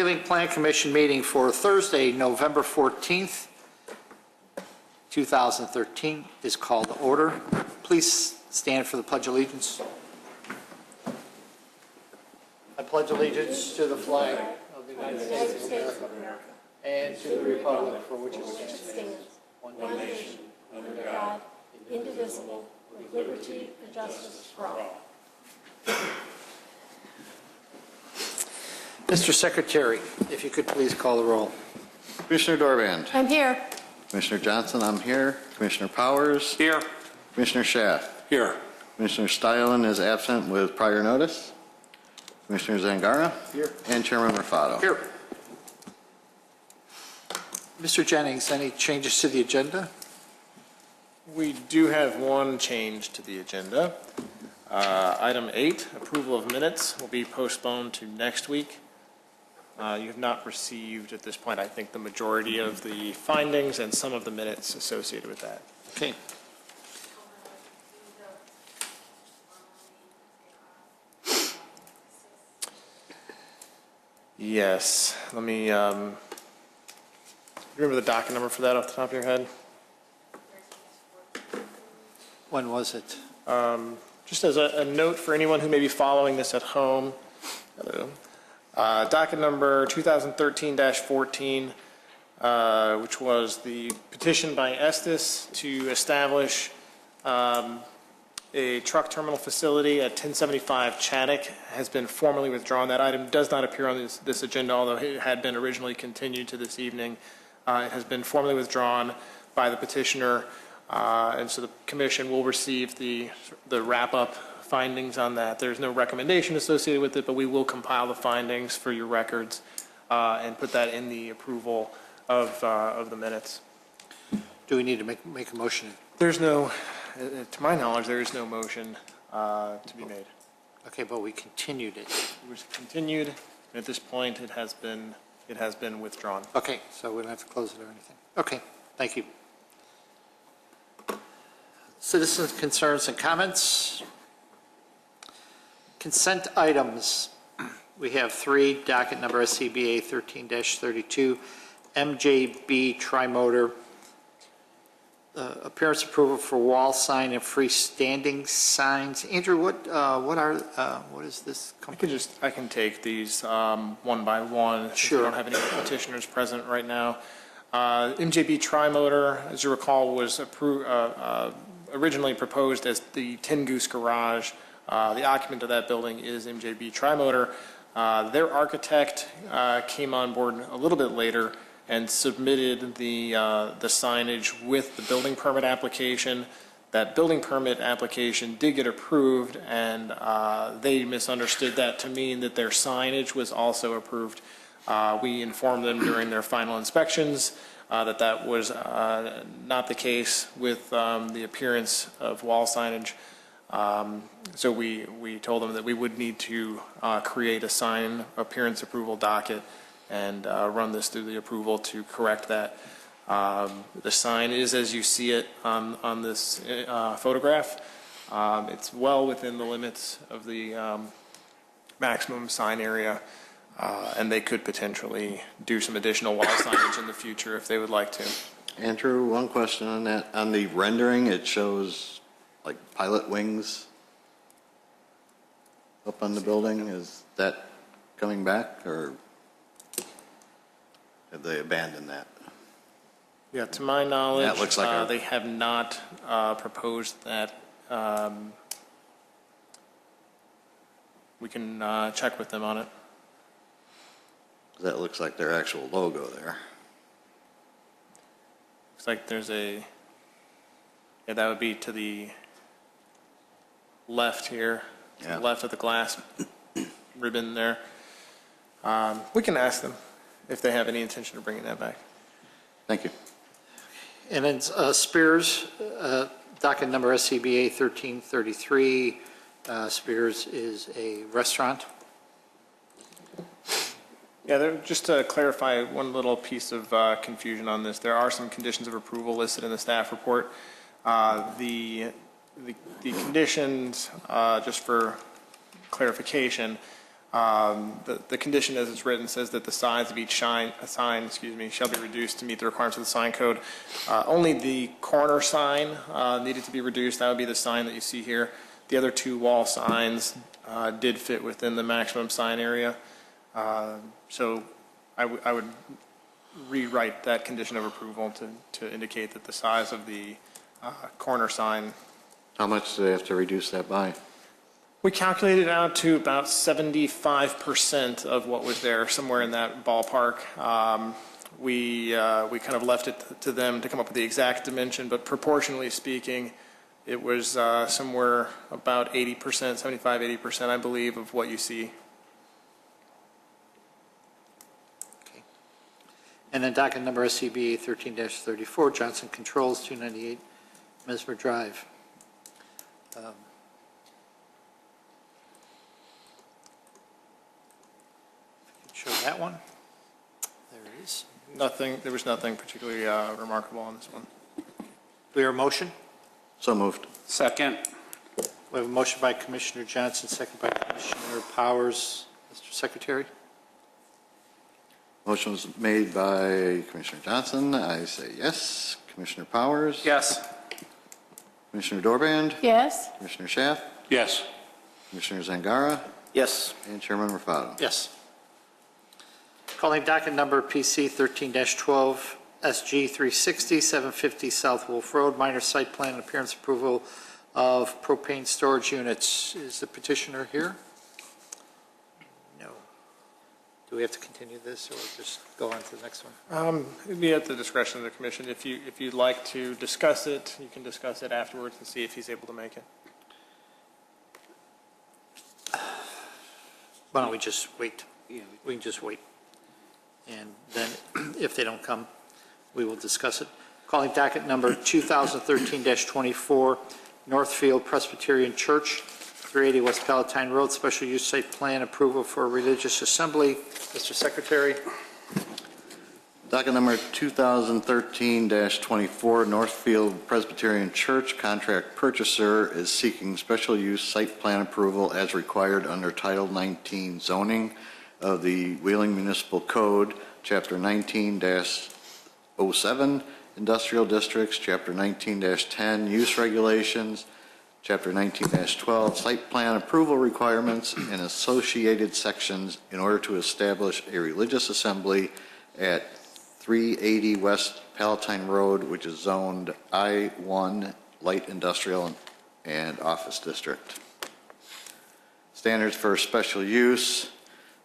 Wheeling Plan Commission meeting for Thursday, November 14th, 2013 is called to order. Please stand for the Pledge of Allegiance. I pledge allegiance to the flag of the United States of America and to the republic for which it stands, one nation, under God, indivisible, with liberty and justice for all. Mr. Secretary, if you could please call the roll. Commissioner Dorband. I'm here. Commissioner Johnson, I'm here. Commissioner Powers. Here. Commissioner Schaff. Here. Commissioner Stilen is absent with prior notice. Commissioner Zangara. Here. And Chairman Rafato. Here. Mr. Jennings, any changes to the agenda? We do have one change to the agenda. Item 8, approval of minutes, will be postponed to next week. You have not received at this point, I think, the majority of the findings and some of the minutes associated with that. Okay. Yes, let me, remember the docket number for that off the top of your head? When was it? Just as a note for anyone who may be following this at home, hello. Docket number 2013-14, which was the petition by Estes to establish a truck terminal facility at 1075 Chaddock, has been formally withdrawn. That item does not appear on this agenda, although it had been originally continued to this evening. It has been formally withdrawn by the petitioner, and so the commission will receive the wrap-up findings on that. There's no recommendation associated with it, but we will compile the findings for your records and put that in the approval of the minutes. Do we need to make a motion? There's no, to my knowledge, there is no motion to be made. Okay, but we continued it. It was continued, and at this point, it has been withdrawn. Okay, so we don't have to close it or anything. Okay, thank you. Citizens' concerns and comments. Consent items. We have 3, docket number SCBA 13-32, MJB Trimotor. Appearance approval for wall sign and freestanding signs. Andrew, what is this company? I can take these one by one. Sure. We don't have any petitioners present right now. MJB Trimotor, as you recall, was originally proposed as the Tin Goose Garage. The occupant of that building is MJB Trimotor. Their architect came on board a little bit later and submitted the signage with the building permit application. That building permit application did get approved, and they misunderstood that to mean that their signage was also approved. We informed them during their final inspections that was not the case with the appearance of wall signage. So we told them that we would need to create a sign appearance approval docket and run this through the approval to correct that. The sign is as you see it on this photograph. It's well within the limits of the maximum sign area, and they could potentially do some additional wall signage in the future if they would like to. Andrew, one question on that. On the rendering, it shows like pilot wings up on the building. Is that coming back, or have they abandoned that? Yeah, to my knowledge, That looks like they have not proposed that. We can check with them on it. That looks like their actual logo there. Looks like there's a, yeah, that would be to the left here, to the left of the glass ribbon there. We can ask them if they have any intention of bringing that back. Thank you. And then Spears, docket number SCBA 1333. Spears is a restaurant. Yeah, just to clarify one little piece of confusion on this, there are some conditions of approval listed in the staff report. The conditions, just for clarification, The condition as it's written says that the size of each sign shall be reduced to meet the requirements of the sign code. Only the corner sign needed to be reduced. That would be the sign that you see here. The other two wall signs did fit within the maximum sign area. So I would rewrite that condition of approval to indicate that the size of the corner sign. How much do they have to reduce that by? We calculated out to about 75% of what was there, somewhere in that ballpark. We kind of left it to them to come up with the exact dimension, but proportionally speaking, it was somewhere about 80%, 75-80%, I believe, of what you see. Okay. And then docket number SCBA 13-34, Johnson Controls, 298 Mesmer Drive. Show that one. There it is. There was nothing particularly remarkable on this one. Do we have a motion? So moved. Second. We have a motion by Commissioner Johnson, second by Commissioner Powers. Mr. Secretary? Motion was made by Commissioner Johnson. I say yes. Commissioner Powers? Yes. Commissioner Dorband? Yes. Commissioner Schaaf? Yes. Commissioner Zangara? Yes. And Chairman Raffato. Yes. Calling docket number PC 13-12, SG 360, 750 South Wolf Road, minor site plan and appearance approval of propane storage units. Is the petitioner here? No. Do we have to continue this or just go on to the next one? It'd be at the discretion of the commission. If you'd like to discuss it, you can discuss it afterwards and see if he's able to make it. Why don't we just wait? We can just wait. And then if they don't come, we will discuss it. Calling docket number 2013-24, Northfield Presbyterian Church, 380 West Palatine Road, special use site plan approval for a religious assembly. Mr. Secretary. Docket number 2013-24, Northfield Presbyterian Church, contract purchaser is seeking special use site plan approval as required under Title 19 zoning of the Wheeling Municipal Code, Chapter 19-07, Industrial Districts, Chapter 19-10, Use Regulations, Chapter 19-12, Site Plan Approval Requirements, and associated sections in order to establish a religious assembly at 380 West Palatine Road, which is zoned I-1 Light Industrial and Office District. Standards for special use.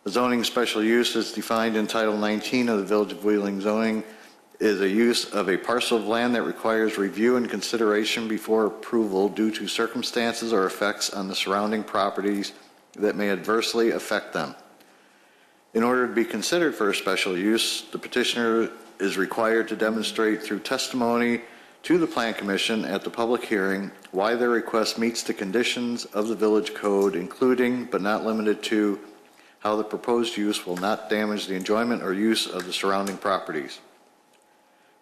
The zoning special use is defined in Title 19 of the Village of Wheeling zoning is a use of a parcel of land that requires review and consideration before approval due to circumstances or effects on the surrounding properties that may adversely affect them. In order to be considered for a special use, the petitioner is required to demonstrate through testimony to the Plan Commission at the public hearing why their request meets the conditions of the village code, including but not limited to how the proposed use will not damage the enjoyment or use of the surrounding properties.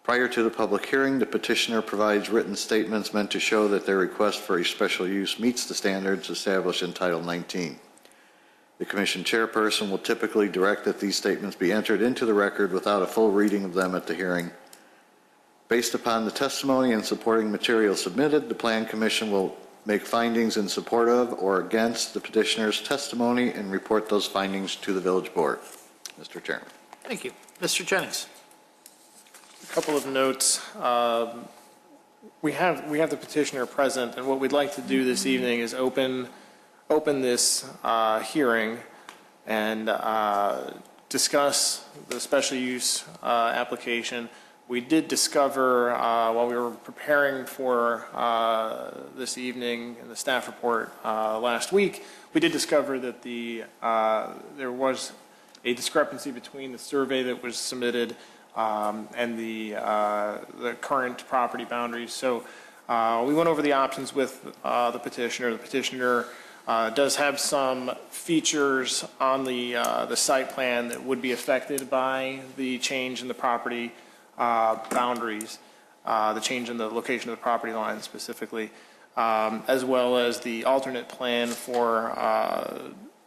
Prior to the public hearing, the petitioner provides written statements meant to show that their request for a special use meets the standards established in Title 19. The Commission chairperson will typically direct that these statements be entered into the record without a full reading of them at the hearing. Based upon the testimony and supporting material submitted, the Plan Commission will make findings in support of or against the petitioner's testimony and report those findings to the village board. Mr. Chairman. Thank you. Mr. Jennings. A couple of notes. We have the petitioner present, and what we'd like to do this evening is open this hearing and discuss the special use application. We did discover while we were preparing for this evening in the staff report last week, we did discover that there was a discrepancy between the survey that was submitted and the current property boundaries. So we went over the options with the petitioner. The petitioner does have some features on the site plan that would be affected by the change in the property boundaries, the change in the location of the property line specifically, as well as the alternate plan for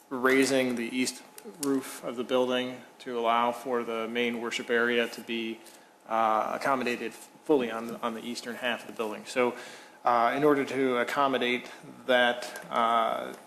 raising the east roof of the building to allow for the main worship area to be accommodated fully on the eastern half of the building. So in order to accommodate that,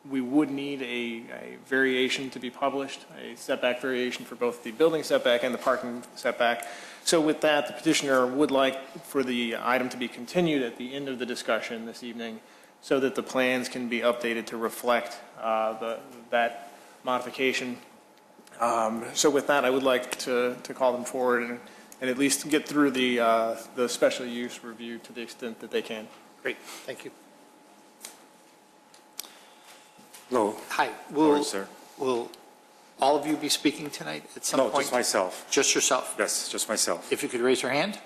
we would need a variation to be published, a setback variation for both the building setback and the parking setback. So with that, the petitioner would like for the item to be continued at the end of the discussion this evening so that the plans can be updated to reflect that modification. So with that, I would like to call them forward and at least get through the special use review to the extent that they can. Great, thank you. Hello. Hi, Hello, sir. will all of you be speaking tonight at some No, point? just myself. Just yourself? Yes, just myself. If you could raise your hand.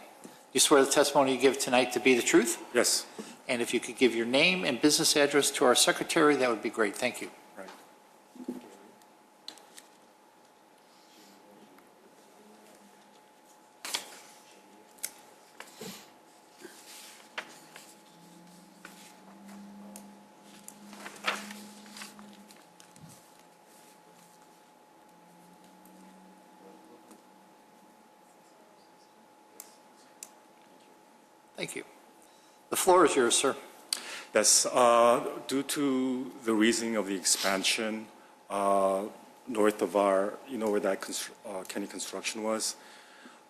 You swear the testimony you give tonight to be the truth? Yes. And if you could give your name and business address to our secretary, that would be great. Thank you. Right. Thank you. The floor is yours, sir. Yes, due to the reasoning of the expansion north of our, where that Kenny Construction was,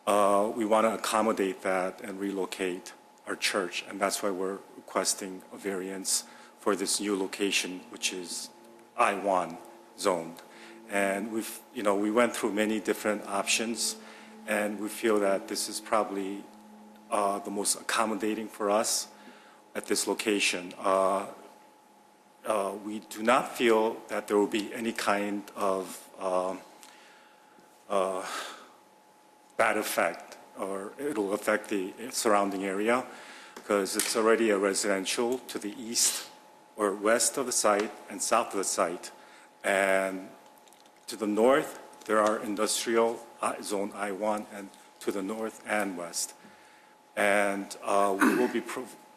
we want to accommodate that and relocate our church, and that's why we're requesting a variance for this new location, which is I-1 zoned. And we went through many different options, and we feel that this is probably the most accommodating for us at this location. We do not feel that there will be any kind of bad effect, or it'll affect the surrounding area, because it's already a residential to the east or west of the site and south of the site. And to the north, there are industrial zone I-1, and to the north and west. And we will be,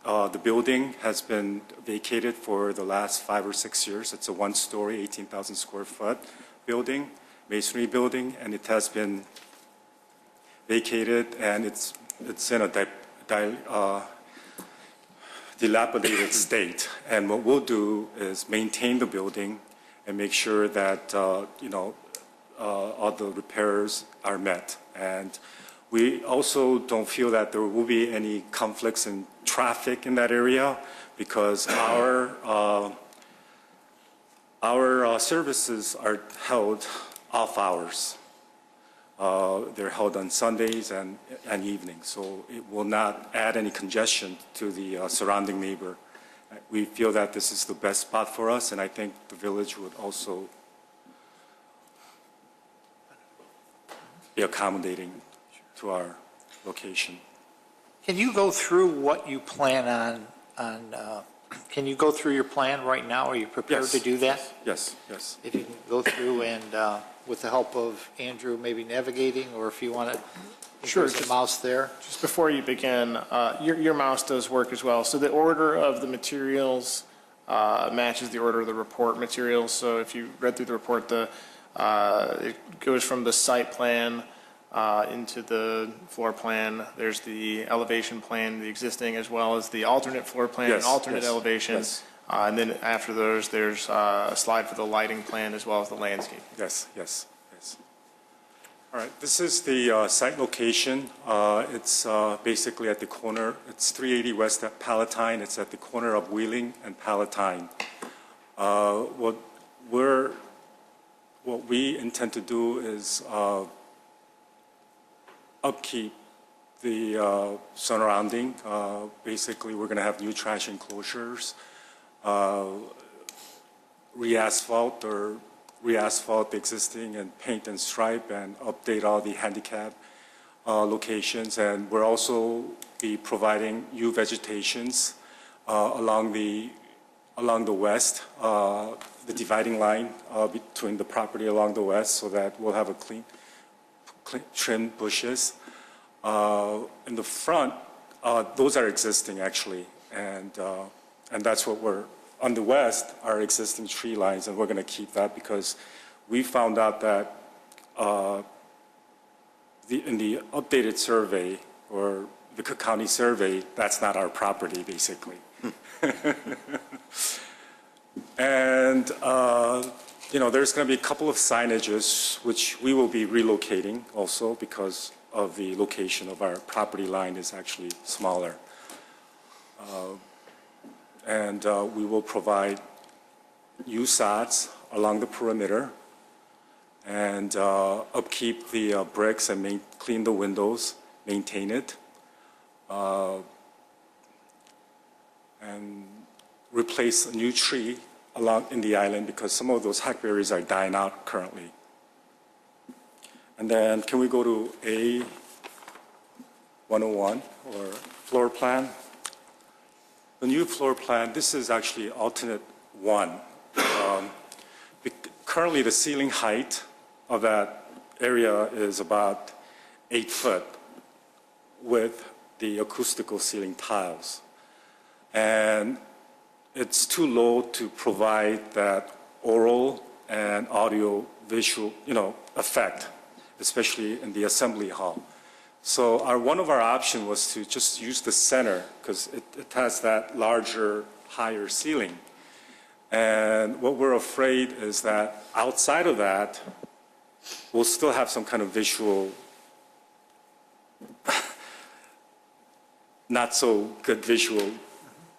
the building has been vacated for the last 5 or 6 years. It's a one-story, 18,000 square foot building, masonry building, and it has been vacated, and it's in a dilapidated state. And what we'll do is maintain the building and make sure that all the repairs are met. And we also don't feel that there will be any conflicts in traffic in that area, because our services are held off hours. They're held on Sundays and evenings, so it will not add any congestion to the surrounding neighbor. We feel that this is the best spot for us, and I think the village would also be accommodating to our location. Can you go through what you plan can you go through your plan right now? Are you prepared Yes. to do that? Yes, yes. If you can go through and with the help of Andrew, maybe navigating, or if you want to Sure, increase the mouse there. Just before you begin, your mouse does work as well. So the order of the materials matches the order of the report materials. So if you read through the report, it goes from the site plan into the floor plan. There's the elevation plan, the existing, as well as the alternate floor plan and Yes, alternate yes, elevation. yes. And then after those, there's a slide for the lighting plan as well as the landscape. Yes, yes, yes. All right, this is the site location. It's basically at the corner. It's 380 West at Palatine. It's at the corner of Wheeling and Palatine. What we intend to do is upkeep the surrounding. Basically, we're going to have new trash enclosures, re-asphalt the existing and paint and stripe and update all the handicap locations. And we're also be providing new vegetations along the west, the dividing line between the property along the west, so that we'll have a clean trimmed bushes. In the front, those are existing actually, and that's what we're on the west are existing tree lines, and we're going to keep that because we found out that in the updated survey or the Cook County survey, that's not our property, basically. And, there's going to be a couple of signages, which we will be relocating also because of the location of our property line is actually smaller. And we will provide new sods along the perimeter and upkeep the bricks and clean the windows, maintain it, and replace a new tree along in the island because some of those hackberries are dying out currently. And then can we go to A101 or floor plan? The new floor plan, this is actually alternate one. Currently the ceiling height of that area is about 8 foot with the acoustical ceiling tiles. And it's too low to provide that oral and audio visual, effect, especially in the assembly hall. So one of our options was to just use the center because it has that larger, higher ceiling. And what we're afraid is that outside of that, we'll still have some kind of visual, not so good visual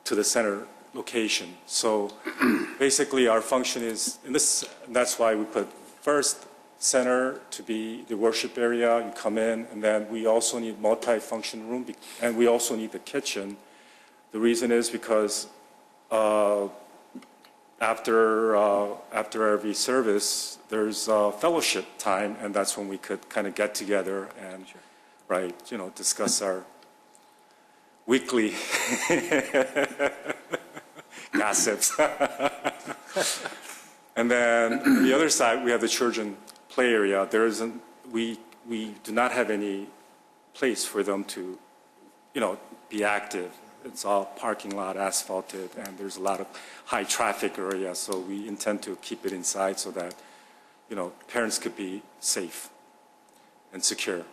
to the center location. So basically our function is, and that's why we put first center to be the worship area, you come in, and then we also need multi-function room, and we also need the kitchen. The reason is because after every service, there's fellowship time, and that's when we could kind of get together and, discuss our weekly gossips. And then on the other side, we have the children play area. We do not have any place for them to, be active. It's all parking lot, asphalted, and there's a lot of high traffic area. So we intend to keep it inside so that, parents could be safe and secure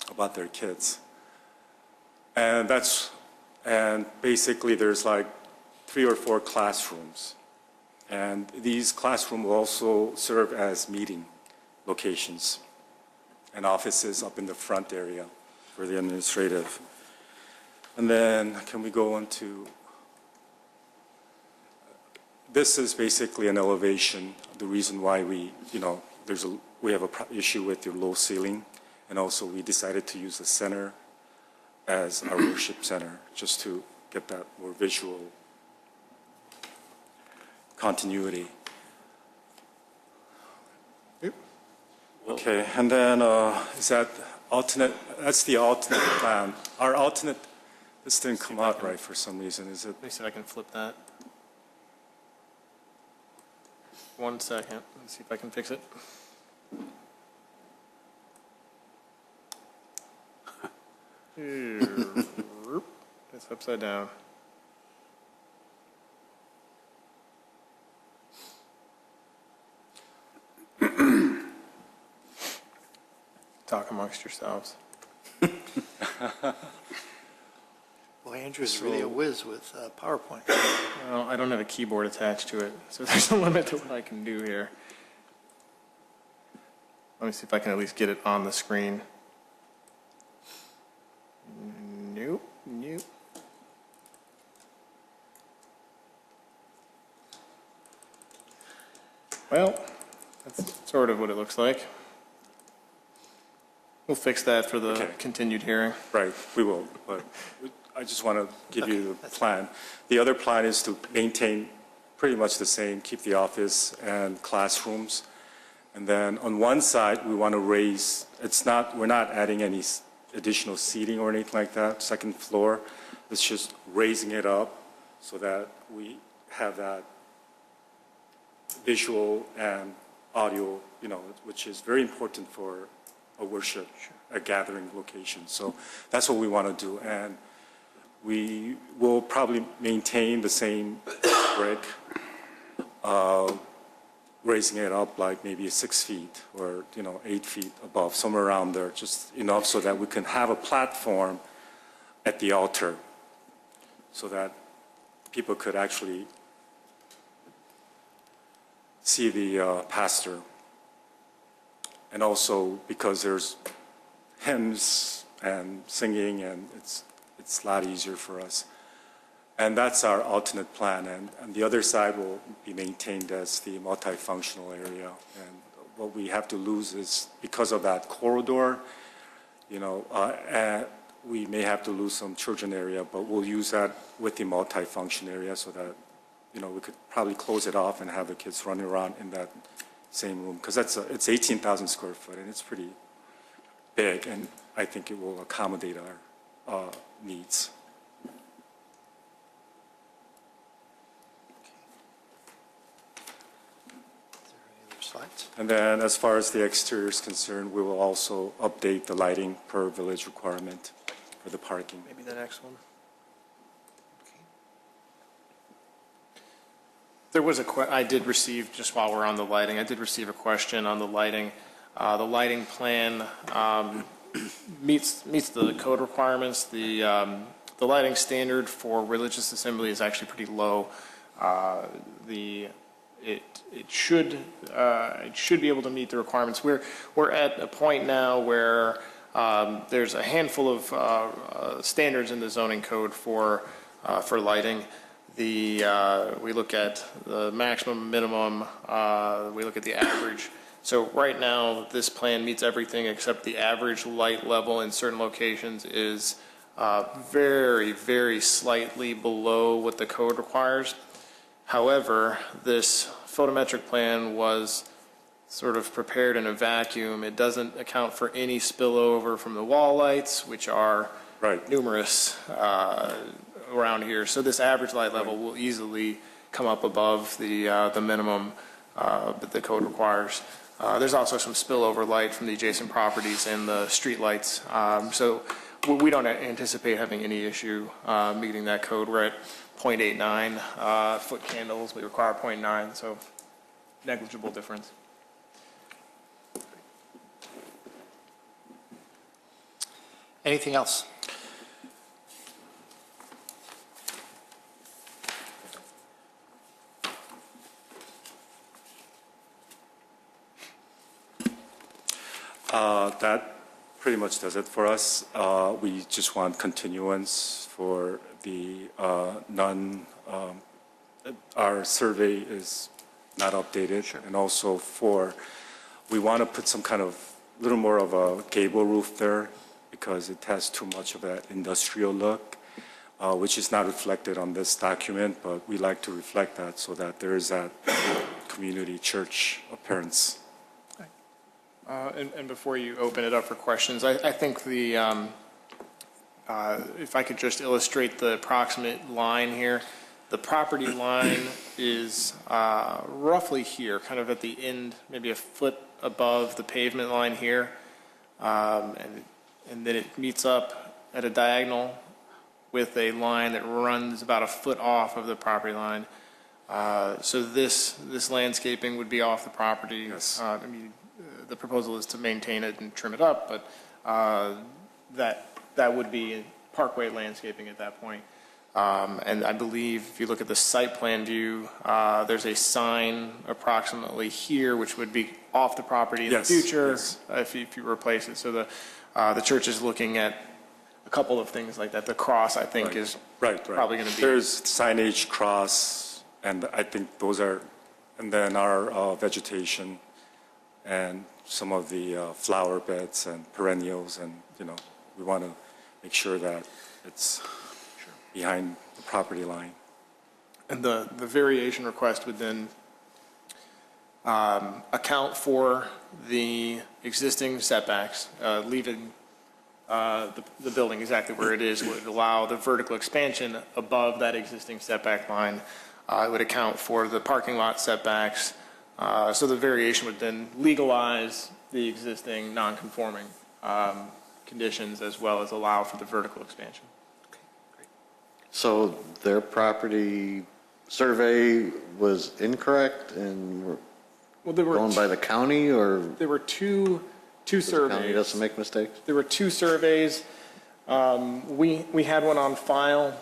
about their kids. And basically there's like 3 or 4 classrooms. And these classrooms will also serve as meeting locations and offices up in the front area for the administrative. And then can we go on to, this is basically an elevation. The reason why we have an issue with the low ceiling, and also we decided to use the center as our worship center just to get that more visual continuity. Yep. Okay, and then that's the alternate plan. Our alternate, this didn't come out right for some reason, is it? Let me see if I can flip that. 1 second. Let's see if I can fix it. It's upside down. Talk amongst yourselves. Well, Andrew's really a whiz with PowerPoint. Well, I don't have a keyboard attached to it, so there's a limit to what I can do here. Let me see if I can at least get it on the screen. Nope. Well, that's sort of what it looks like. We'll fix that for the continued hearing. Right, we will, but I just want to give you the plan. The other plan is to maintain pretty much the same, keep the office and classrooms. And then on one side, we want to raise, we're not adding any additional seating or anything like that, second floor. It's just raising it up so that we have that visual and audio, which is very important for a worship, a gathering location. So that's what we want to do. And we will probably maintain the same brick, raising it up like maybe 6 feet or, 8 feet above, somewhere around there, just enough so that we can have a platform at the altar so that people could actually see the pastor. And also because there's hymns and singing, and it's a lot easier for us. And that's our alternate plan. And the other side will be maintained as the multifunctional area. And what we have to lose is, because of that corridor, we may have to lose some children area, but we'll use that with the multifunction area so that, we could probably close it off and have the kids running around in that same room. Because it's 18,000 square foot, and it's pretty big, and I think it will accommodate our needs. Slides? And then as far as the exterior is concerned, we will also update the lighting per village requirement for the parking. Maybe the next one. There was I did receive, just while we're on the lighting, I did receive a question on the lighting. The lighting plan meets the code requirements. The lighting standard for religious assembly is actually pretty low. It should be able to meet the requirements. We're at a point now where there's a handful of standards in the zoning code for lighting. We look at the maximum, minimum. We look at the average. So right now, this plan meets everything except the average light level in certain locations is very, very slightly below what the code requires. However, this photometric plan was sort of prepared in a vacuum. It doesn't account for any spillover from the wall lights, which are numerous around here. So this average light level will easily come up above the minimum that the code requires. There's also some spillover light from the adjacent properties and the street lights. So we don't anticipate having any issue meeting that code. We're at 0.89 foot candles. We require 0.9, so negligible difference. Anything else? That pretty much does it for us. We just want continuance for the our survey is not updated. Sure. And also we want to put some kind of little more of a gable roof there because it has too much of that industrial look, which is not reflected on this document, but we like to reflect that so that there is that community church appearance. And before you open it up for questions, I think if I could just illustrate the approximate line here, the property line is roughly here, kind of at the end, maybe a foot above the pavement line here, and then it meets up at a diagonal with a line that runs about a foot off of the property line. So this landscaping would be off the property. Yes. The proposal is to maintain it and trim it up, but that would be parkway landscaping at that point. And I believe if you look at the site plan view, there's a sign approximately here, which would be off the property in the future if you replace it. So the church is looking at a couple of things like that. The cross, I think, is probably going to be. There's signage, cross, and I think those are, and then our vegetation and some of the flower beds and perennials, and we want to make sure that it's behind the property line. And the variation request would then account for the existing setbacks, leaving the building exactly where it is, would allow the vertical expansion above that existing setback line. It would account for the parking lot setbacks. So the variation would then legalize the existing non-conforming conditions as well as allow for the vertical expansion. So their property survey was incorrect and Well, there were owned by the county, or two the county surveys. doesn't make mistakes? There were two surveys. We had one on file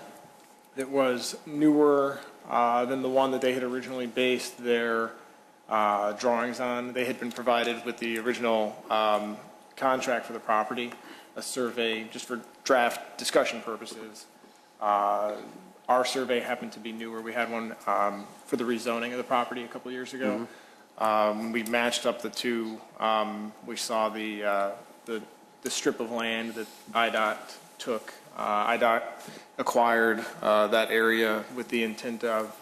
that was newer than the one that they had originally based their drawings on. They had been provided with the original contract for the property, a survey just for draft discussion purposes. Our survey happened to be newer. We had one for the rezoning of the property a couple of years ago. We matched up the two. We saw the strip of land that IDOT took. IDOT acquired that area with the intent of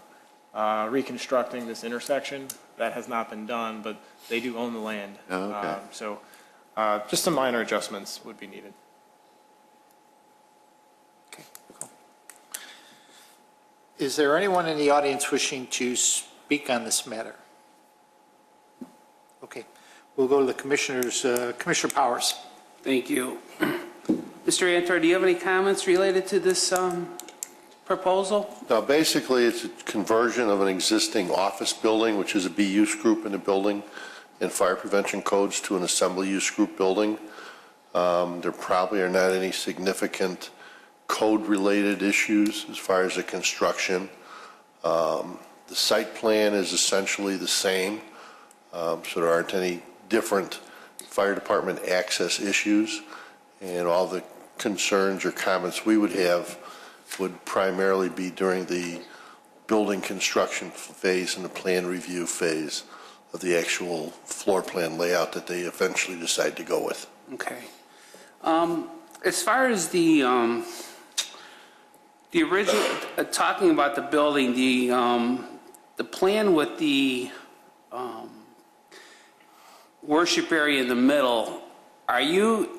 reconstructing this intersection. That has not been done, but they do own the land. Oh, okay. So just some minor adjustments would be needed. Okay, cool. Is there anyone in the audience wishing to speak on this matter? Okay, we'll go to the commissioners. Commissioner Powers. Thank you. Mr. Antar, do you have any comments related to this proposal? Now, basically, it's a conversion of an existing office building, which is a B use group in the building, and fire prevention codes to an assembly use group building. There probably are not any significant code-related issues as far as the construction. The site plan is essentially the same, so there aren't any different fire department access issues, and all the concerns or comments we would have would primarily be during the building construction phase and the plan review phase of the actual floor plan layout that they eventually decide to go with. Okay. As far as the original, talking about the building, the plan with the worship area in the middle, are you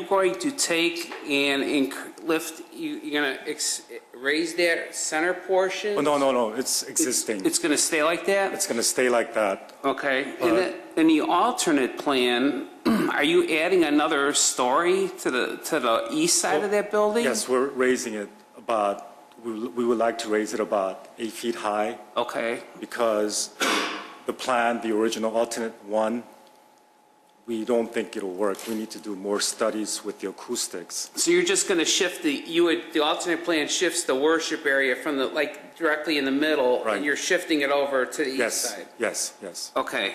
going to take and lift, you're going to raise that center portion? Oh, no, it's existing. It's going to stay like that? It's going to stay like that. Okay. In the alternate plan, are you adding another story to the east side of that building? Yes, we're raising it about, we would like to raise it about 8 feet high, Okay. because the plan, the original alternate one, we don't think it'll work. We need to do more studies with the acoustics. So you're just going to shift the alternate plan shifts the worship area from directly in the middle, Right. and you're shifting it over to the east side? Yes. Okay.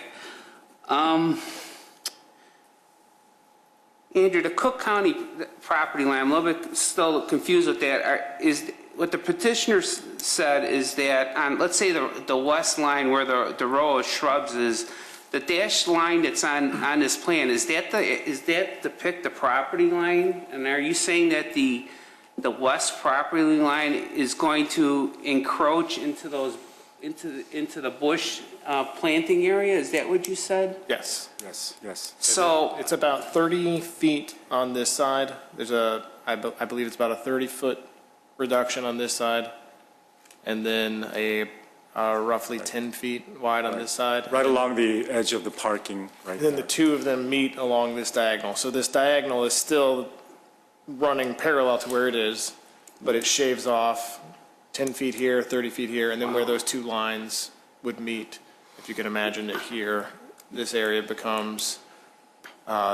Andrew, the Cook County property line, I'm a little bit still confused with that. What the petitioner said is that on, let's say the west line where the row of shrubs is, the dashed line that's on this plan, is that depict the property line? And are you saying that the west property line is going to encroach into the bush planting area? Is that what you said? Yes. Yes. So It's about 30 feet on this side. There's I believe it's about a 30-foot reduction on this side, and then a roughly 10 feet wide on this side. Right along the edge of the parking, right Then the there. two of them meet along this diagonal. So this diagonal is still running parallel to where it is, but it shaves off 10 feet here, 30 feet here, and then where those two lines would meet, if you can imagine it here, this area becomes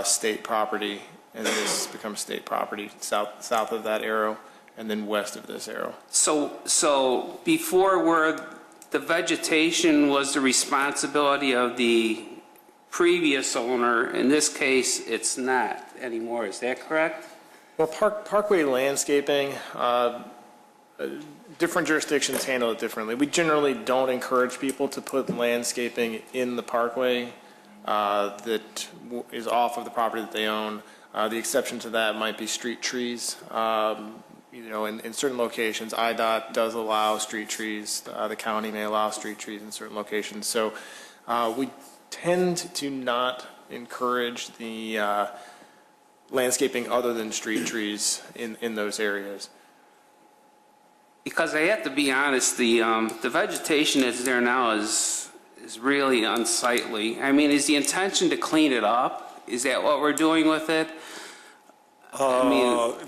state property, and this becomes state property south of that arrow, and then west of this arrow. So before, where the vegetation was the responsibility of the previous owner, in this case, it's not anymore. Is that correct? Well, parkway landscaping, different jurisdictions handle it differently. We generally don't encourage people to put landscaping in the parkway that is off of the property that they own. The exception to that might be street trees. In certain locations, IDOT does allow street trees. The county may allow street trees in certain locations. So we tend to not encourage the landscaping other than street trees in those areas. Because I have to be honest, the vegetation that's there now is really unsightly. I mean, is the intention to clean it up? Is that what we're doing with it?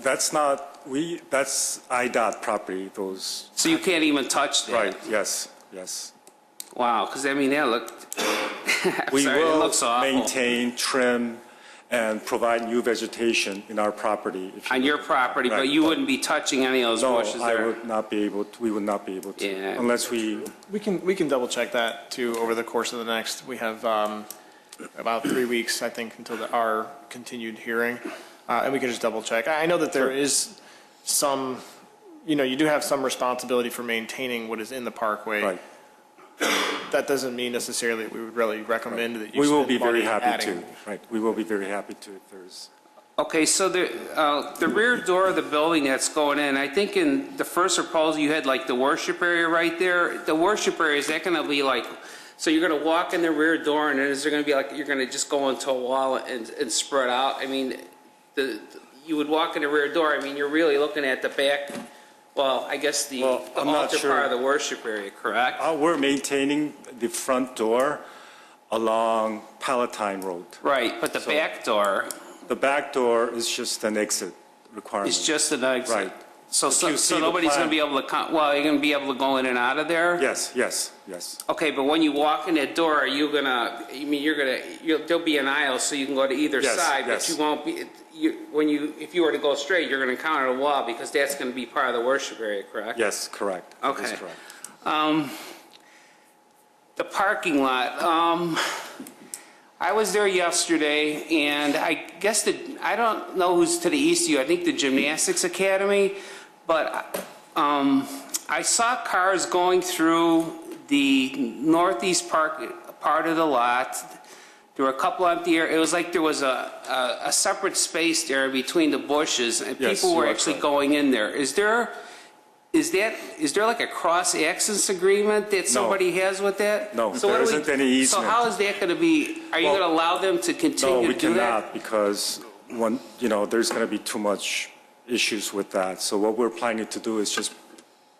That's not That's IDOT property, those, So you can't even touch that? right, yes, yes. Wow, because I mean, that looked, We sorry, it will looks awful. maintain, trim, and provide new vegetation in our property. if you On your will. property, but Right, you wouldn't be touching any of those No, bushes I there? would not be able, we would not be able to, Yeah. unless we, We can double check that too over the course of the next, we have about 3 weeks, I think, until our continued hearing. And we can just double check. I know that there is some, you do have some responsibility for maintaining what is in the parkway. right. That doesn't mean necessarily that we would really recommend that you We will spend be very money happy adding. to, right, we will be very happy to if there's, Okay, so the rear door of the building that's going in, I think in the first proposal, you had like the worship area right there. The worship area, is that going to be like, so you're going to walk in the rear door, and then is there going to be like, you're going to just go into a wall and spread out? I mean, you would walk in the rear door, I mean, you're really looking at the back, well, I guess the Well, I'm not altar sure. part of the worship area, correct? we're maintaining the front door along Palatine Road. Right, but the So- back door The back door is just an exit requirement. is just an exit. Right. So If you see so the nobody's going to plan- be able to, well, you're going to be able to go in and out of there? Yes, yes, yes. Okay, but when you walk in that door, are you gonna, I mean, there'll be an aisle so you can go to either Yes, side, but yes. you won't be, if you were to go straight, you're gonna encounter a wall because that's gonna be part of the worship area, correct? Yes, correct. That is Okay. correct. The parking lot, I was there yesterday, and I guess I don't know who's to the east of you, I think the Gymnastics Academy, but I saw cars going through the northeast part of the lot. There were a couple empty areas. It was like there was a separate space there between the bushes, and Yes, people you were are actually correct. going in there. Is there like a cross-access agreement that somebody has with that? No, So there what do we- isn't any easement. So how is that going to be, are you Well, going to allow them to No, continue we to do that? cannot because there's going to be too much issues with that. So what we're planning to do is just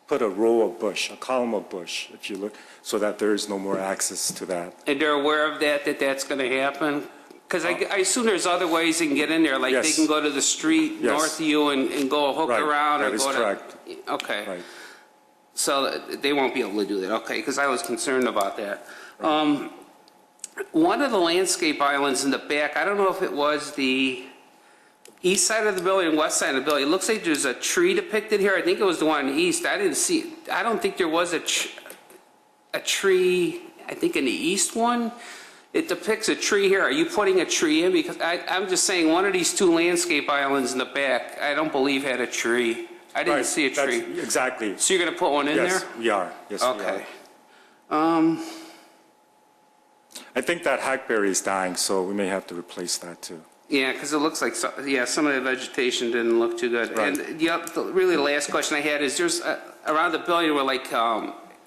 put a row of bush, a column of bush, if you look, so that there is no more access to that. And they're aware of that's going to happen? Because I assume there's other ways they can get in there, like they Yes. can go to the street Yes. north of you and go hook Right, around or that is go to... correct. Okay. Right. So they won't be able to do that, okay, because I was concerned about that. One of the landscape islands in the back, I don't know if it was the east side of the building and west side of the building, it looks like there's a tree depicted here, I think it was the one on the east, I didn't see, I don't think there was a tree, I think in the east one, it depicts a tree here, are you putting a tree in? Because I'm just saying, one of these two landscape islands in the back, I don't believe had a tree. I didn't Right, see a that's- tree. Exactly. So you're going to put one in there? Yes, we are. Yes, we are. Okay. I think that hackberry is dying, so we may have to replace that too. Yeah, because it looks like, some of the vegetation didn't look too good. Right. And really the last question I had is there's, around the building were like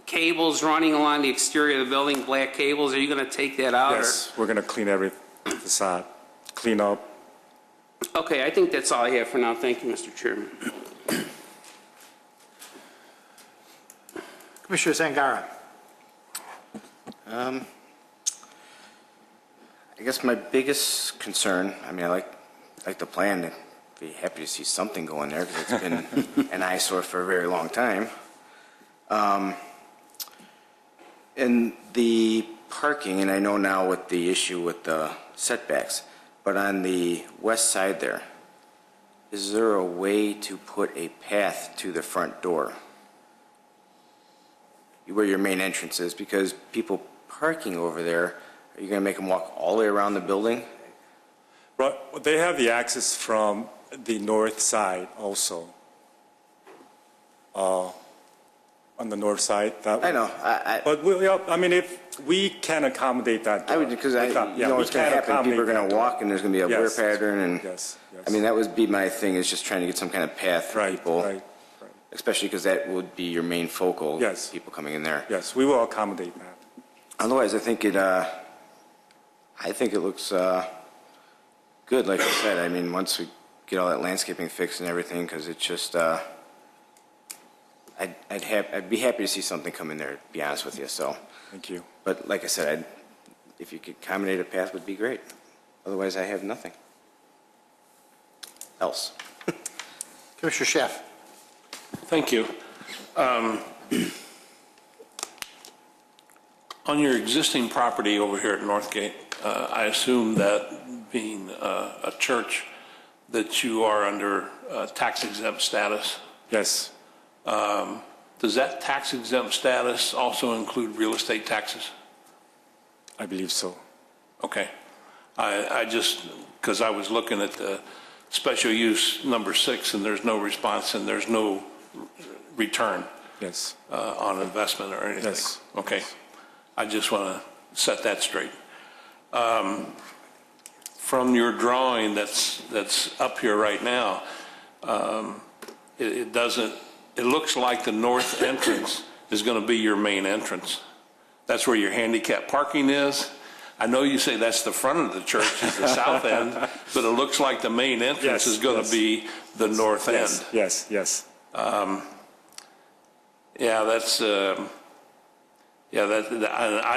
cables running along the exterior of the building, black cables. Are you going to take that out? Yes, we're going to clean every facade, clean up. Okay, I think that's all I have for now. Thank you, Mr. Chairman. Commissioner Zangara. I guess my biggest concern, I mean, I like the plan, I'd be happy to see something going there because it's been an eyesore for a very long time. And the parking, and I know now with the issue with the setbacks, but on the west side there, is there a way to put a path to the front door? Where your main entrance is, because people parking over there, are you going to make them walk all the way around the building? But they have the access from the north side also. On the north side. I know, But I mean, if we can accommodate that. I would, because you know what's going to happen, people are going to walk and there's going to be a wear Yes. pattern and, Yes, yes. I mean, that would be my thing, is just trying to get some kind of path for Right, people. right, right. Especially because that would be your main focal. Yes. People coming in there. Yes, we will accommodate that. Otherwise, I think it looks good, like I said. I mean, once we get all that landscaping fixed and everything, because it's just, I'd be happy to see something come in there, to be honest with you, so. Thank you. But like I said, if you could accommodate a path would be great. Otherwise, I have nothing else. Commissioner Schaaf. Thank you. On your existing property over here at Northgate, I assume that being a church, that you are under tax exempt status. Yes, Does that tax exempt status also include real estate taxes? I believe so. Okay. I just, because I was looking at the special use number 6 and there's no response and there's no return Yes, on investment or anything. Yes. Okay. I just want to set that straight. From your drawing that's up here right now, it looks like the north entrance is going to be your main entrance. That's where your handicap parking is. I know you say that's the front of the church, is the south end, but it looks like the main entrance Yes, is going to be the north end. yes. Yeah, that's, I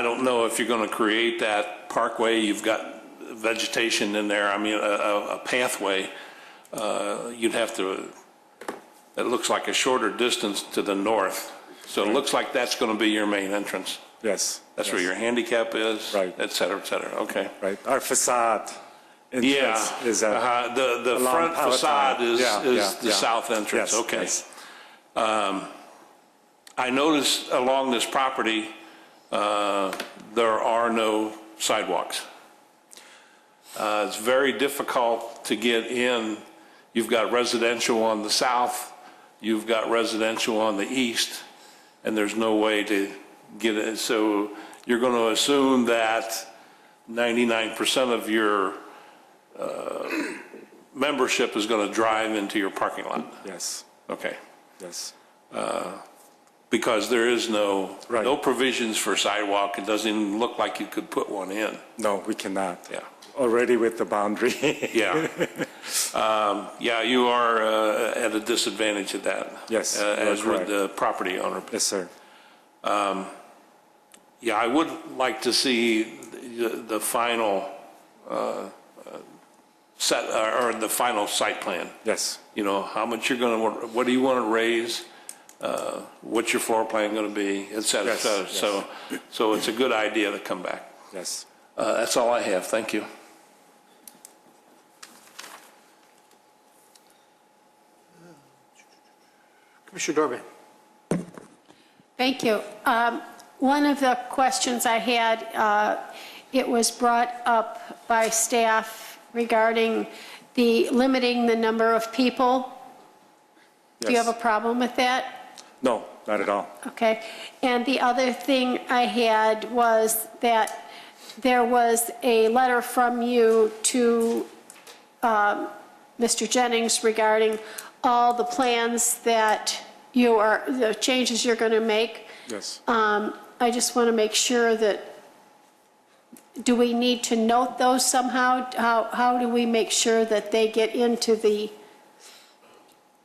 don't know if you're going to create that parkway. You've got vegetation in there. I mean, a pathway. You'd have to, it looks like a shorter distance to the north. So it looks like that's going to be your main entrance. Yes. That's where your handicap is, Right. et cetera, okay. Right, our facade entrance Yeah, is the along front Palatine. facade is the Yeah. south entrance, Yes, okay. yes. I noticed along this property, there are no sidewalks. It's very difficult to get in. You've got residential on the south, you've got residential on the east, and there's no way to get in. So you're going to assume that 99% of your membership is going to drive into your parking lot. Yes, Okay. yes. Because there is no Right. provisions for sidewalk. It doesn't even look like you could put one in. No, we cannot. Yeah. Already with the boundary. Yeah. Yeah, you are at a disadvantage of that. Yes, you are As would correct. the property owner. Yes, sir. Yeah, I would like to see the final set, or the final site plan. Yes, You know, how much you're going to, what do you want to raise? What's your floor plan going to be, et cetera, et Yes, cetera. yes. So it's a good idea to come back. yes. That's all I have. Thank you. Commissioner Dorbey. Thank you. One of the questions I had, it was brought up by staff regarding the limiting the number of people. Do you Yes. have a problem with that? No, not at all. Okay. And the other thing I had was that there was a letter from you to Mr. Jennings regarding all the plans that the changes you're going to make. Yes. I just want to make sure that, do we need to note those somehow? How do we make sure that they get into the,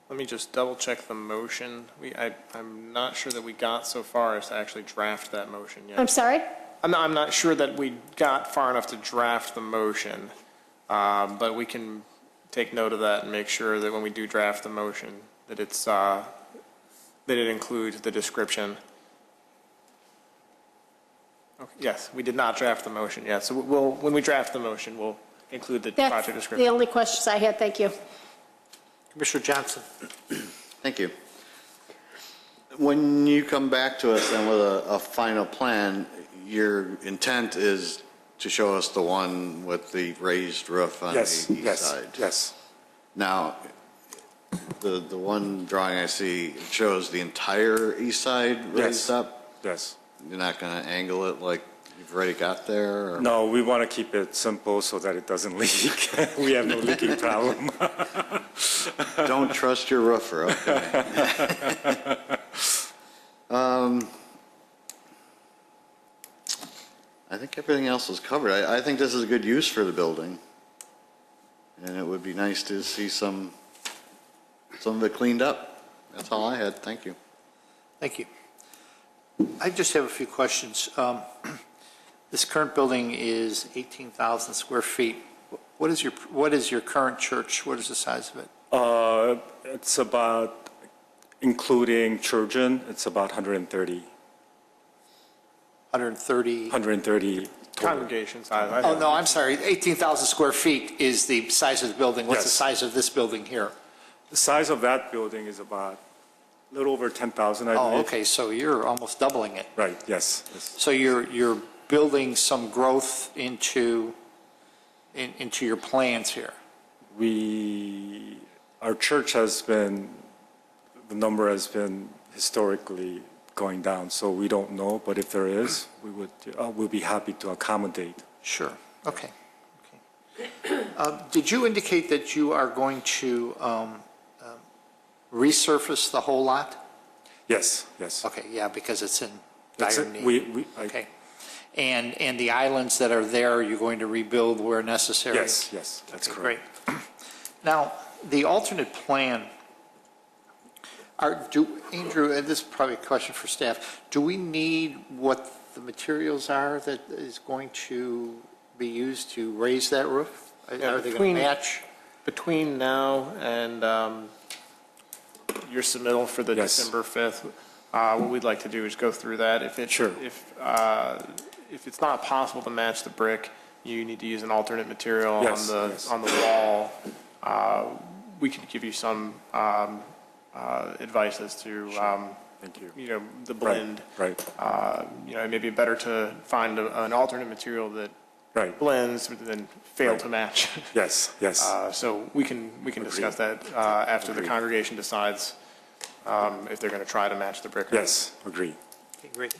Let me just double check the motion. I'm not sure that we got so far as to actually draft that motion yet. I'm sorry? I'm not sure that we got far enough to draft the motion, but we can take note of that and make sure that when we do draft the motion, that it's, that it includes the description. Okay, yes, we did not draft the motion yet, so when we draft the motion, we'll include the That's project the description. only questions I had. Thank you. Commissioner Johnson. Thank you. When you come back to us then with a final plan, your intent is to show us the one with the raised roof on the Yes, east yes, side? yes. Now, the one drawing I see shows the entire east side raised Yes. up? Yes. You're not going to angle it like you've already got there? Or? No, we want to keep it simple so that it doesn't leak. We have no leaking problem. Don't trust your roofer, okay. I think everything else is covered. I think this is a good use for the building. And it would be nice to see some of it cleaned up. That's all I had. Thank you. Thank you. I just have a few questions. This current building is 18,000 square feet. What is your current church? What is the size of it? It's about, including children, it's about 130. 130? 130 Congregation size. Oh, no, I'm sorry, 18,000 square feet is the size of the building. What's the Yes. size of this building here? The size of that building is about a little over 10,000, I believe. Oh, okay, so you're almost doubling it. Right, yes, yes. So you're building some growth into your plans here? Our church has been, the number has been historically going down, so we don't know, but if there is, we'll be happy to accommodate. Sure, okay. Did you indicate that you are going to resurface the whole lot? Yes, yes. Okay, yeah, because it's in That's dire it. need. Okay. And the islands that are there, you're going to rebuild where necessary? Yes, yes, that's Okay, correct. great. Now, the alternate plan, Andrew, and this is probably a question for staff, do we need what the materials are that is going to be used to raise that roof? Are they going to match? Between now and your submittal for the Yes. December 5th, what we'd like to do is go through that. Sure. If it's not possible to match the brick, you need to use an alternate material Yes, on the yes. on the wall. We could give you some advice as to Thank you. the blend. Right, It may be better to find an alternate material that right. blends than fail Right. to match. Yes, yes. So we can discuss that after the Agreed. congregation decides if they're going to try to match the brick. or not. Yes, agree. Okay, great.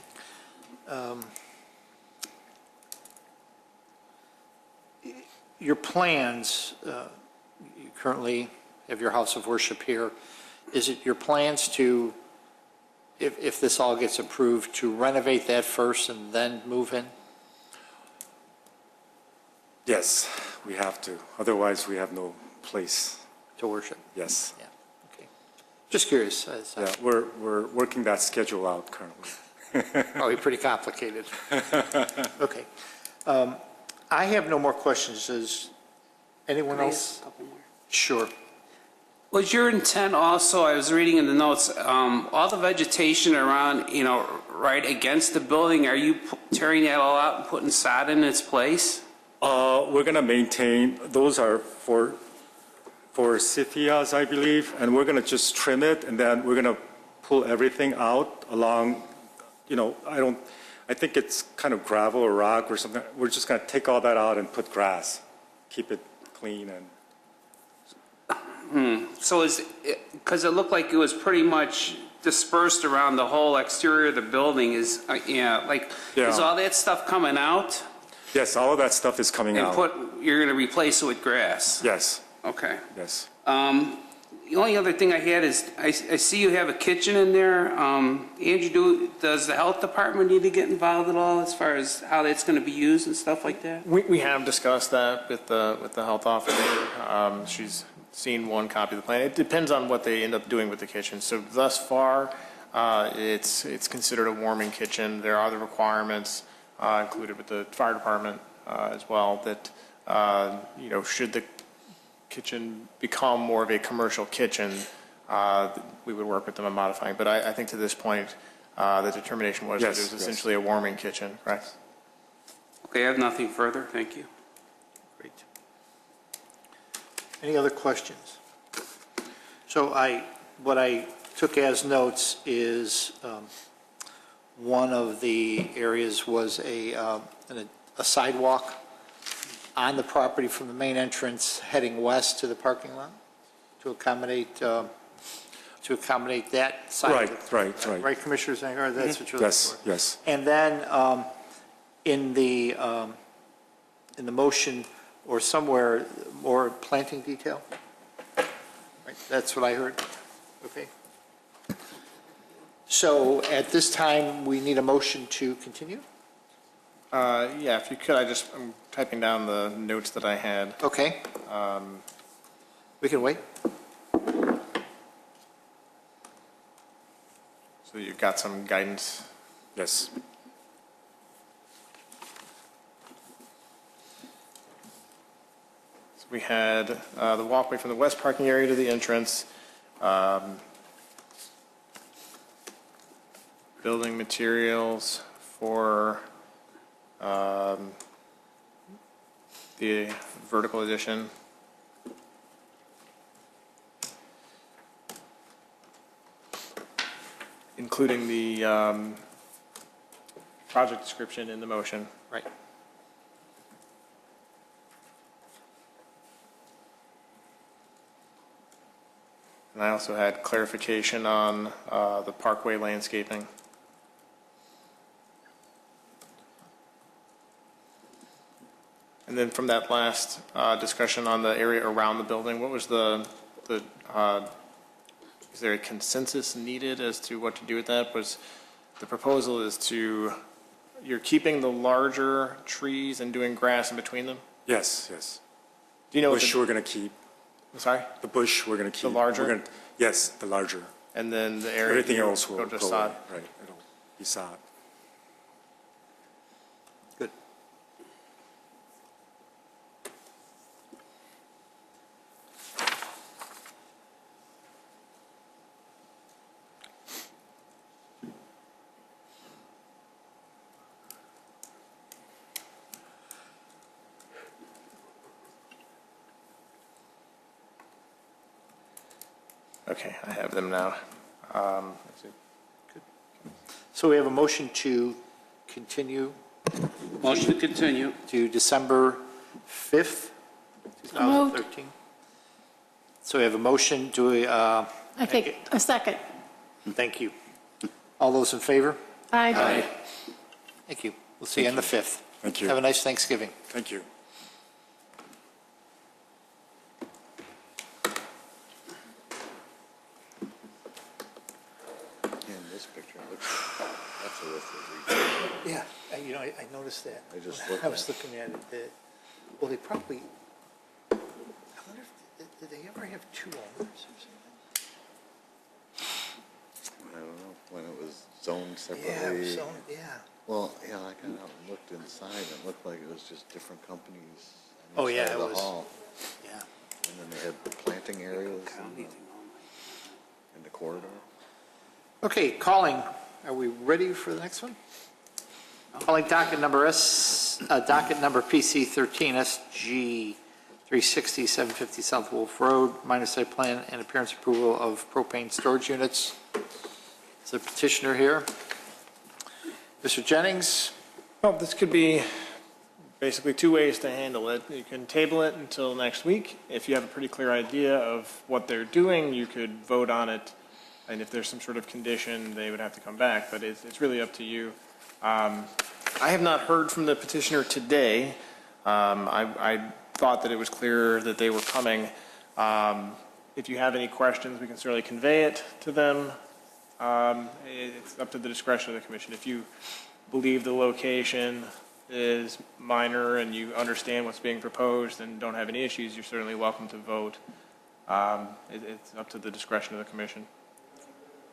Your plans, you currently have your house of worship here. Is it your plans to, if this all gets approved, to renovate that first and then move in? Yes, we have to. Otherwise, we have no place. To worship? Yes. Yeah, okay. Just curious. Yeah, we're working that schedule out currently. Probably pretty complicated. Okay. I have no more questions. Does anyone else? Sure. Was your intent also, I was reading in the notes, all the vegetation around, right against the building, are you tearing that all out and putting sod in its place? We're going to maintain, those are for Scythias, I believe, and we're going to just trim it, and then we're going to pull everything out along, I think it's kind of gravel or rock or something. We're just going to take all that out and put grass, keep it clean and. So because it looked like it was pretty much dispersed around the whole exterior of the building, is all that stuff coming out? Yes, all of that stuff is coming And out. you're going to replace it with grass? Yes, Okay. yes. The only other thing I had is, I see you have a kitchen in there. Andrew, does the health department need to get involved at all as far as how that's going to be used and stuff like that? We have discussed that with the health officer. She's seen one copy of the plan. It depends on what they end up doing with the kitchen. So thus far, it's considered a warming kitchen. There are other requirements included with the fire department as well that, should the kitchen become more of a commercial kitchen, we would work with them on modifying. But I think to this point, the determination was that Yes, it was yes. essentially a warming kitchen, correct? Okay, I have nothing further. Thank you. Great. Any other questions? So what I took as notes is one of the areas was a sidewalk on the property from the main entrance heading west to the parking lot to accommodate that side. Right. Right, Commissioner Zangar, that's what you're looking Yes, for? yes. And then in the motion or somewhere, more planting detail? Right, that's what I heard? Okay. So at this time, we need a motion to continue? Yeah, if you could, I'm typing down the notes that I had. Okay. We can wait? So you've got some guidance. Yes. So we had the walkway from the west parking area to the entrance, building materials for the vertical addition. Including the project description in the motion. Right. And I also had clarification on the parkway landscaping. And then from that last discussion on the area around the building, what was is there a consensus needed as to what to do with that? Was the proposal is you're keeping the larger trees and doing grass in between them? Yes, yes. Do you know Bush we're going to keep. I'm sorry? The bush we're going to keep. The larger? Yes, the larger. And then the area. Everything else will go go to sod? away. Right, it'll be sod. Good. Okay, I have them now. Let's see. So we have a motion to continue Motion to continue. to December 5th, 2013. So we have a motion, do we, I think, a second. thank you. All those in favor? Aye. Thank you. We'll see you on the 5th. Thank you. Have a nice Thanksgiving. Thank you. In this picture, it looks like that's a roof that we- Yeah, you know, I noticed that. I just When looked I was at looking at it, well, they probably, I wonder if, did they ever have two owners or something? I don't know, when it was zoned Yeah, separately. so, yeah. Well, yeah, I kind of looked inside, and it looked like it was just different companies. on Oh, each yeah, side of it the was- hall. Yeah. And then they had planting areas in the corridor. Okay, calling, are we ready for the next one? Calling docket number PC 13 SG 360 750 South Wolf Road, minor site plan and appearance approval of propane storage units. Is the petitioner here? Mr. Jennings? Well, this could be basically two ways to handle it. You can table it until next week. If you have a pretty clear idea of what they're doing, you could vote on it. And if there's some sort of condition, they would have to come back, but it's really up to you. I have not heard from the petitioner today. I thought that it was clear that they were coming. If you have any questions, we can certainly convey it to them. It's up to the discretion of the commission. If you believe the location is minor and you understand what's being proposed and don't have any issues, you're certainly welcome to vote. It's up to the discretion of the commission.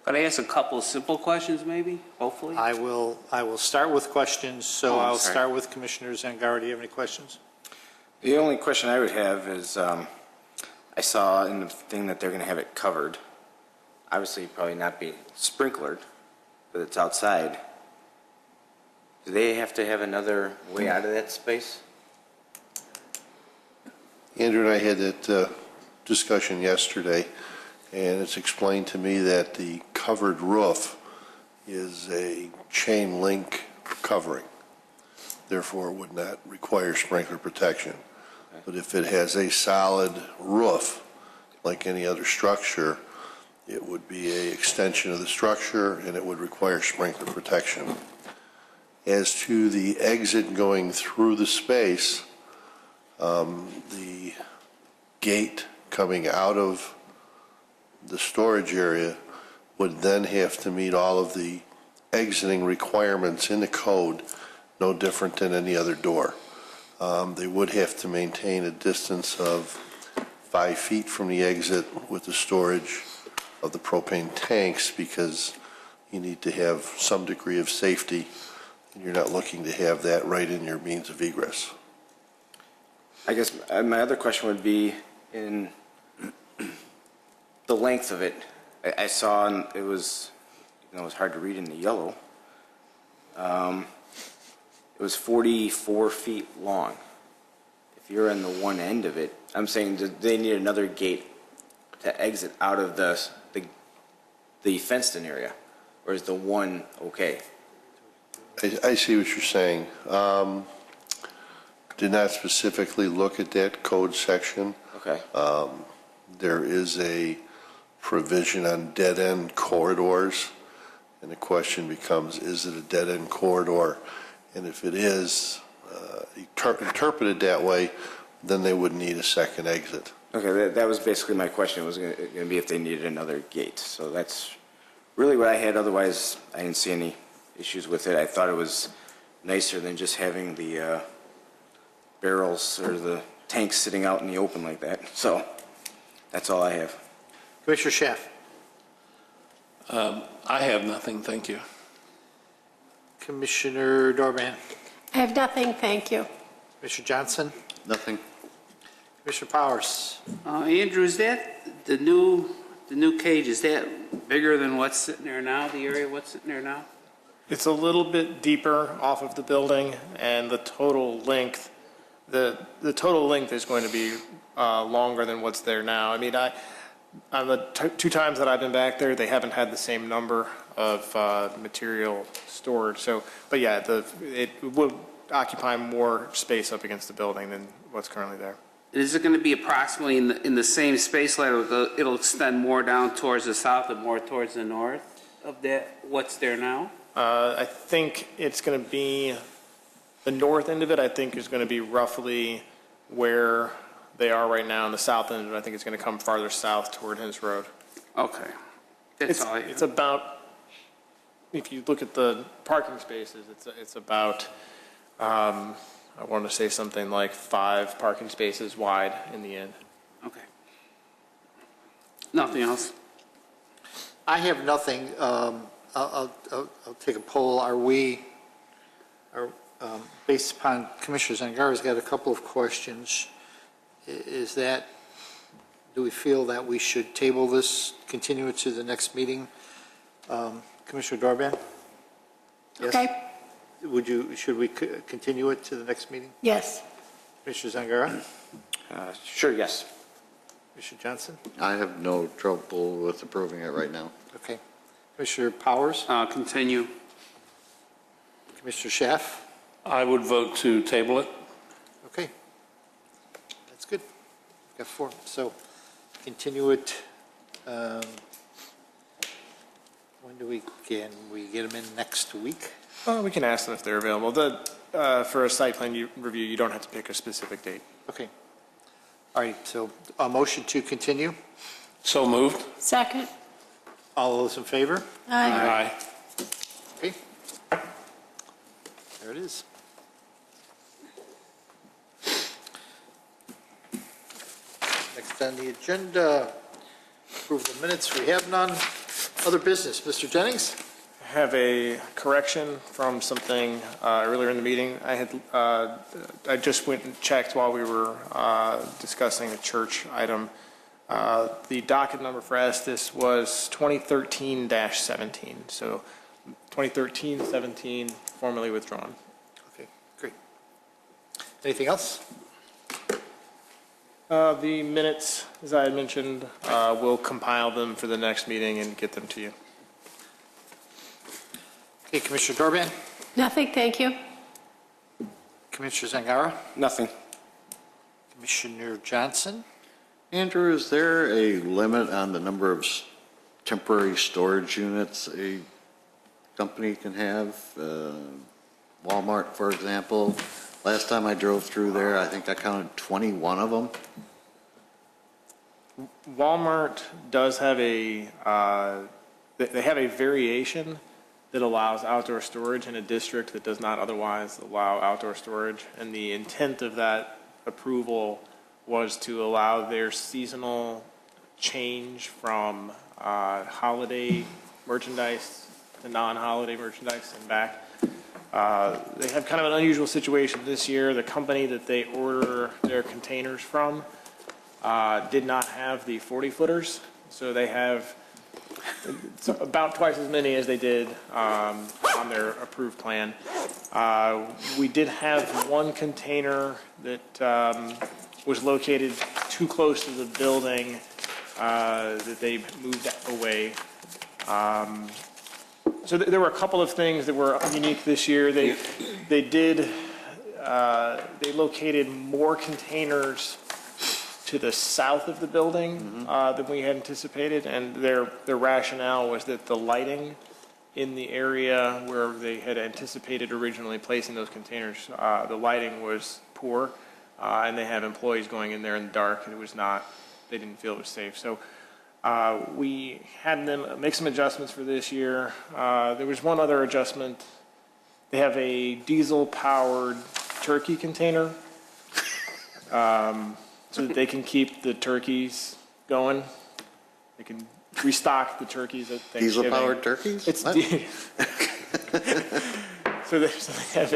Could I ask a couple of simple questions, maybe, hopefully? I will start with questions, so Oh, I'm I'll sorry. start with Commissioner Zangaro. Do you have any questions? The only question I would have is, I saw in the thing that they're going to have it covered. Obviously, probably not be sprinklered, but it's outside. Do they have to have another way out of that space? Andrew and I had that discussion yesterday, and it's explained to me that the covered roof is a chain link covering, therefore would not require sprinkler protection. But if it has a solid roof, like any other structure, it would be an extension of the structure and it would require sprinkler protection. As to the exit going through the space, the gate coming out of the storage area would then have to meet all of the exiting requirements in the code, no different than any other door. They would have to maintain a distance of 5 feet from the exit with the storage of the propane tanks, because you need to have some degree of safety, and you're not looking to have that right in your means of egress. I guess my other question would be in the length of it. I saw, and it was, it was hard to read in the yellow. It was 44 feet long. If you're on the one end of it, I'm saying, do they need another gate to exit out of the fenced-in area, or is the one okay? I see what you're saying. Did not specifically look at that code section. Okay. There is a provision on dead-end corridors, and the question becomes, is it a dead-end corridor? And if it is, interpreted that way, then they would need a second exit. Okay, that was basically my question. It was going to be if they needed another gate. So that's really what I had. Otherwise, I didn't see any issues with it. I thought it was nicer than just having the barrels or the tanks sitting out in the open like that. So that's all I have. Commissioner Schaaf. I have nothing, thank you. Commissioner Dorban. I have nothing, thank you. Commissioner Johnson. Nothing. Commissioner Powers. Andrew, is that the new cage, is that bigger than what's sitting there now, the area what's sitting there now? It's a little bit deeper off of the building, and the total length, the total length is going to be longer than what's there now. I mean, on the two times that I've been back there, they haven't had the same number of material stored. So, but yeah, it will occupy more space up against the building than what's currently there. Is it going to be approximately in the same space line, or it'll extend more down towards the south and more towards the north of that, what's there now? I think it's going to be, the north end of it, I think, is going to be roughly where they are right now. And the south end of it, I think it's going to come farther south toward Hens Road. Okay. That's all I have. It's about, if you look at the parking spaces, it's about, I want to say something like 5 parking spaces wide in the end. Okay. Nothing else? I have nothing. I'll take a poll. Based upon Commissioner Zangara's got a couple of questions. Do we feel that we should table this, continue it to the next meeting? Commissioner Dorban? Yes? Okay? Should we continue it to the next meeting? Yes. Commissioner Zangara? Sure, yes. Commissioner Johnson? I have no trouble with approving it right now. Okay. Commissioner Powers? Continue. Commissioner Schaaf? I would vote to table it. Okay. That's good. We've got 4. So continue it. When do we get them in next week? We can ask them if they're available. For a site plan review, you don't have to pick a specific date. Okay. All right. So a motion to continue. So moved. Second? All those in favor? Aye. Okay. There it is. Next on the agenda, approve the minutes. We have none. Other business. Mr. Jennings? I have a correction from something earlier in the meeting. I just went and checked while we were discussing a church item. The docket number for Estes was 2013-17. So 2013-17, formally withdrawn. Okay, great. Anything else? The minutes, as I had mentioned, we'll compile them for the next meeting and get them to you. Okay, Commissioner Dorban? Nothing, thank you. Commissioner Zangara? Nothing. Commissioner Johnson? Andrew, is there a limit on the number of temporary storage units a company can have? Walmart, for example, last time I drove through there, I think I counted 21 of them. Walmart does have they have a variation that allows outdoor storage in a district that does not otherwise allow outdoor storage. And the intent of that approval was to allow their seasonal change from holiday merchandise to non-holiday merchandise and back. They have kind of an unusual situation this year. The company that they order their containers from did not have the 40-footers, so they have about twice as many as they did on their approved plan. We did have one container that was located too close to the building that they moved away. So there were a couple of things that were unique this year. They located more containers to the south of the building than we had anticipated, and their rationale was that the lighting in the area where they had anticipated originally placing those containers, the lighting was poor, and they have employees going in there in the dark, and they didn't feel it was safe. So we had them make some adjustments for this year. There was one other adjustment. They have a diesel-powered turkey container so that they can keep the turkeys going. They can restock the turkeys at Thanksgiving. Diesel-powered turkeys? It's What? so they have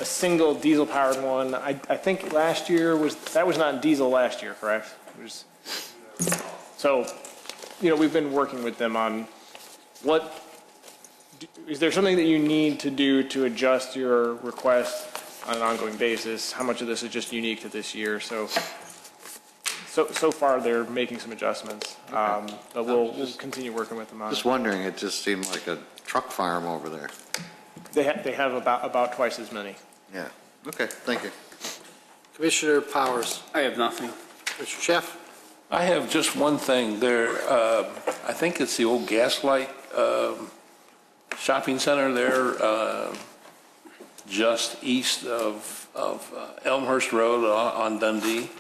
a single diesel-powered one. I think last year that was not diesel last year, correct? It was. So, we've been working with them on is there something that you need to do to adjust your request on an ongoing basis? How much of this is just unique to this year? So far they're making some adjustments, but we'll continue working with them on Just it. wondering, it just seemed like a truck farm over there. They have about twice as many. Yeah, okay, thank you. Commissioner Powers. I have nothing. Mr. Chef? I have just one thing there. I think it's the old Gaslight shopping center there, just east of Elmhurst Road on Dundee.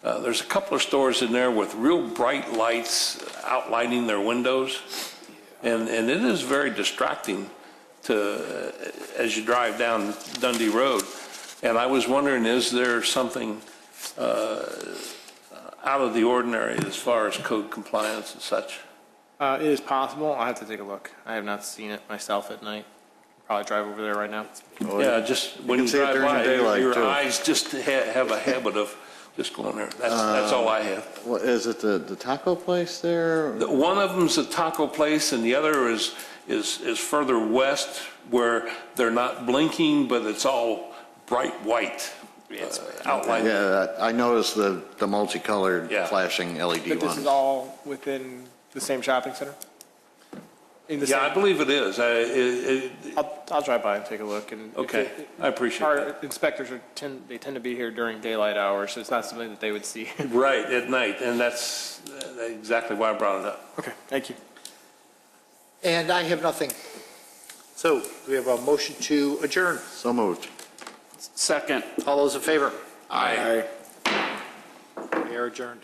There's a couple of stores in there with real bright lights outlining their windows, and it is very distracting as you drive down Dundee Road. And I was wondering, is there something out of the ordinary as far as code compliance and such? It is possible. I'll have to take a look. I have not seen it myself at night. Probably drive over there right now. Yeah, just when you see it drive during by, daylight, your too. eyes just have a habit of just going there. That's all I have. What, is it the taco place there? One of them's a taco place, and the other is further west where they're not blinking, but it's all bright white outline. Yeah, I noticed the multicolored Yeah. flashing LED But this ones. is all within the same shopping center? Yeah, I believe it is. I'll drive by and take a look. And Okay, I appreciate our that. inspectors tend to be here during daylight hours, so it's not something that they would see. Right, at night, and that's exactly why I brought it up. Okay, thank you. And I have nothing. So we have a motion to adjourn. So moved. Second. All those in favor? Aye. We are adjourned.